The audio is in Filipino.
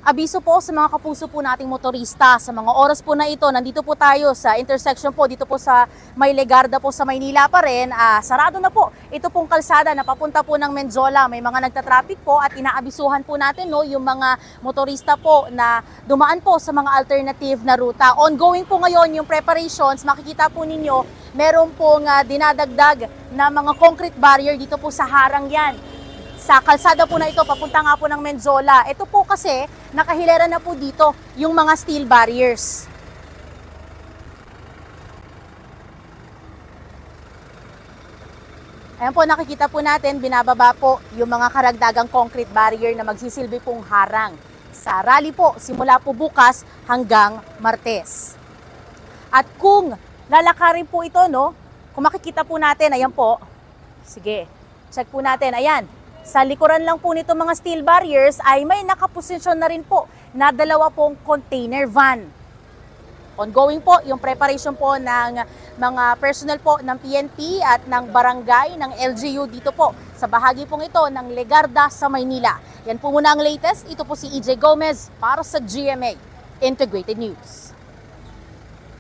Abiso po sa mga kapuso po nating motorista. Sa mga oras po na ito, nandito po tayo sa intersection po, dito po sa May Legarda po sa Maynila pa rin. Sarado na po ito pong kalsada na papunta po ng Menjola. May mga nagtatraffic po at inaabisuhan po natin yung mga motorista po na dumaan po sa mga alternative na ruta. Ongoing po ngayon yung preparations. Makikita po ninyo, meron pong dinadagdag na mga concrete barrier dito po sa harang yan. Sa kalsada po na ito, papunta nga po ng Menjola. Ito po kasi, nakahilera na po dito yung mga steel barriers. Ayan po, nakikita po natin, binababa po yung mga karagdagang concrete barrier na magsisilbi pong harang. Sa rally po, simula po bukas hanggang Martes. At kung lalakarin po ito, kung makikita po natin, ayan po. Sige, check po natin, ayan. Sa likuran lang po nito mga steel barriers ay may nakaposisyon na rin po na dalawa pong container van. Ongoing po yung preparation po ng mga personnel po ng PNP at ng barangay ng LGU dito po sa bahagi pong ito ng Legarda sa Maynila. Yan po muna ang latest. Ito po si EJ Gomez para sa GMA Integrated News.